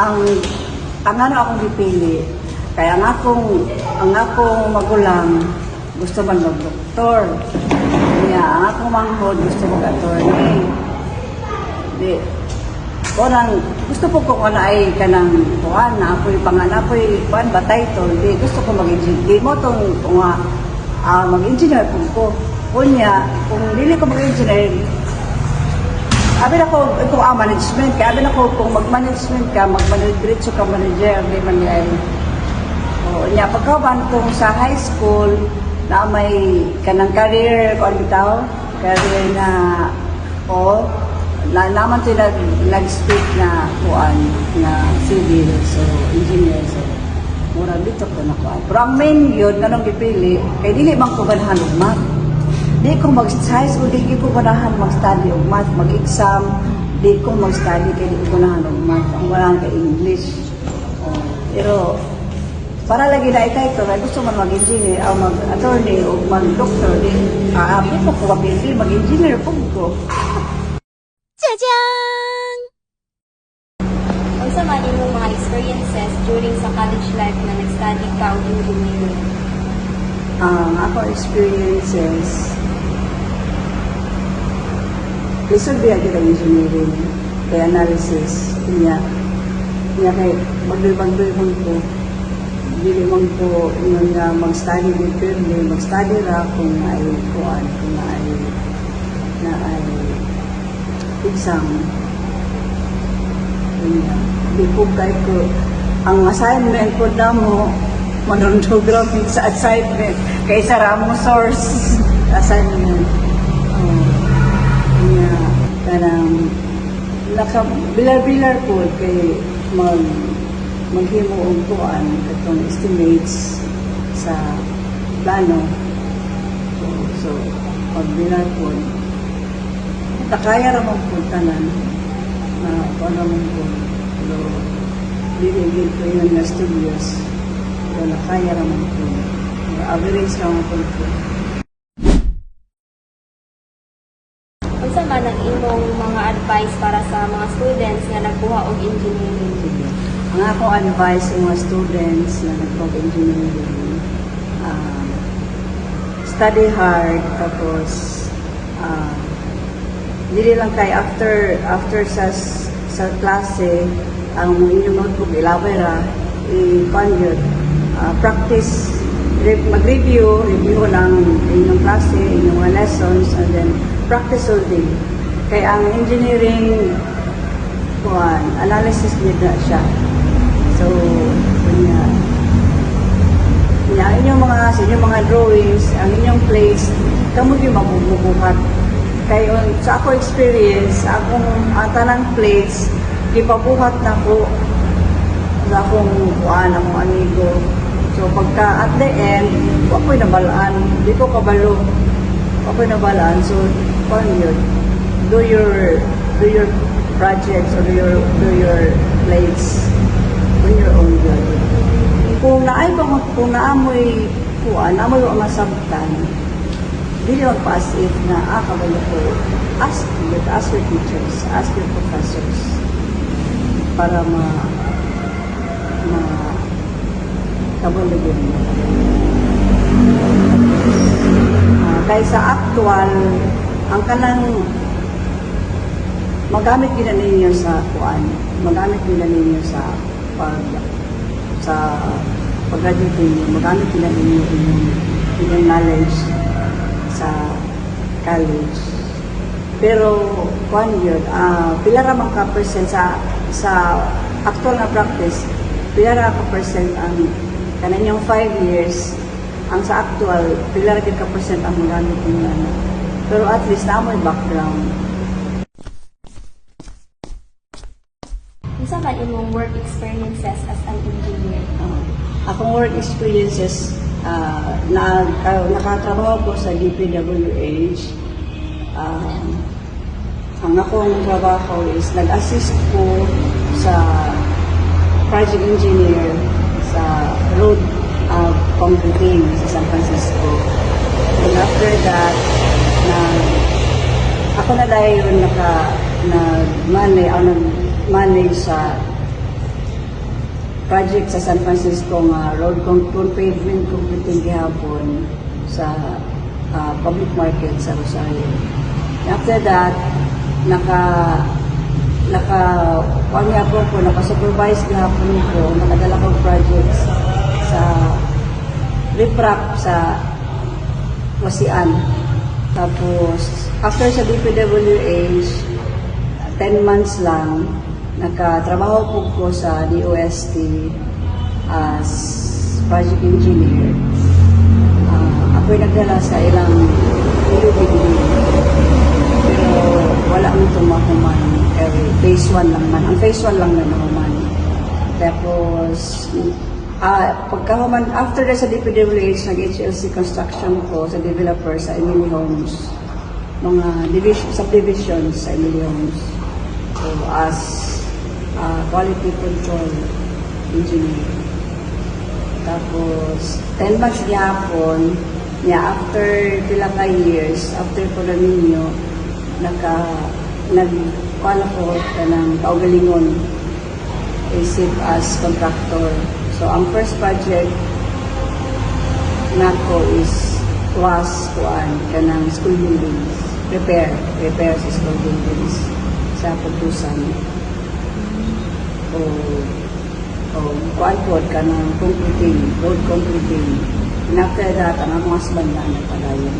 ang ano akong gipili, kaya ang akong magulang gusto man mag-doktor. Kaya ang akong manghod gusto mag-attorney. Di, orang gusto ko kung ano ay kanang kuan na ako'y panganapoy kuan ba title. Di gusto ko mag-engineer. Di mo tong mag-engineer ko. Kunya, kung dili ko mag-engineer, abi na ko kung management kaya abi na ko kung mag-management ka, mag-diretso ka manager, di man ay. O nya pagkaban kung sa high school na may kanang career ko bitaw, career na o naman to nag-speak na kuan na civil, so engineer, so mura dito ko na kuan. Pero ang main yun, kanong gipili, kay dili bang ko ganahan og math. Di ko mag-high school, di ko ganahan mag-study og math, mag-exam, di ko mag-study, kay di ko ganahan og math, ang wala ka English. Pero para lagi na ito, ay gusto man mag-engineer, o mag-attorney, o mag-doctor, di, aapit mo ko kapili, mag-engineer po ko. Jajang! Unsa man imong mga experiences during sa college life na nag-study ka og engineering? Ako experiences, lisod biya kita engineering, kay analysis, kaya kay magdoy-bagdoy ko, dili man ko yun nga mag-study dito, mag-study ra kung ay kuan, kung ay exam. Di ko kahit ko, ang assignment ko na mo, manonography sa assignment, kaysa ramo source assignment. Karang nakabilar-bilar po kay maghimo og kuan katong estimates sa plano. So pagbilar po takaya ra man po tanan para man po pero dili ko yung nga studios pero nakaya ra man po average ra man po. Unsa man ang imong mga advice para sa mga students nga nagkuha og engineering? Ang akong advice sa mga students na nagkuha og engineering, study hard, tapos dili lang kay after sa klase ang inyong notebook ilabay ra i-conjure practice mag-review ng inyong klase, inyong mga lessons, and then practice all day. Kaya ang engineering analysis nila siya. So inyong mga drawings, ang inyong place, kamo yung mabubuhat. Kaya sa ako experience, akong tanang plates, ipabuhat na ko sa akong amigo. So pagka at the end, ako'y nabalaan, di ko kabalo, ako'y nabalaan. So yun, do your projects or do your plates on your own good. Kung naamoy ang masabtan, hindi naman pa-as if na, kabalo ko, ask your teachers, ask your professors, para kabalo yun. Kaysa actual, ang kanang magamit nila ninyo sa magamit nila ninyo sa pag-graduate ninyo, magamit nila ninyo yung knowledge sa college. Pero yun, pila ra man ka percent sa actual na practice, pila ra ka percent ang kananyang 5 years, ang sa actual pila ra ka percent ang magamit ninyo. Pero at least na may background. Unsa man imong work experiences as an engineer? Akong work experiences, nakatrabaho ko sa DPWH. Ang akong trabaho is nag-assist ko sa project engineer sa road concreting sa San Francisco. And after that, ako na dahil nag-manage sa project sa San Francisco nga road contour pavement completing gihapon sa public market sa Rosario. After that, naka-supervise gihapon ko, nakadala ko projects sa riprap sa Wasian. Tapos, after sa DPWH, 10 months lang, nakatrabaho po ko sa DOST as project engineer. Ako'y nagdala sa ilang ilubig-ilubig. Pero wala ang tumakuman. Phase 1 lang man. Ang phase 1 lang na nakuman. Tapos, pagkahuman, after that sa DPWH, nag-HLC construction ko sa developer sa Emily Homes. Mga subdivisions sa Emily Homes. So, as quality control engineer. Tapos, 10 months gihapon, after pila ka years, after ko na ninyo, nag-call ako ng kaugalingon, isip as contractor. So, ang first project nako was kanang school buildings, repair sa school buildings sa Putusan. Kuan po ka ng road completing. And after that, ang akong husband na nagpadayon.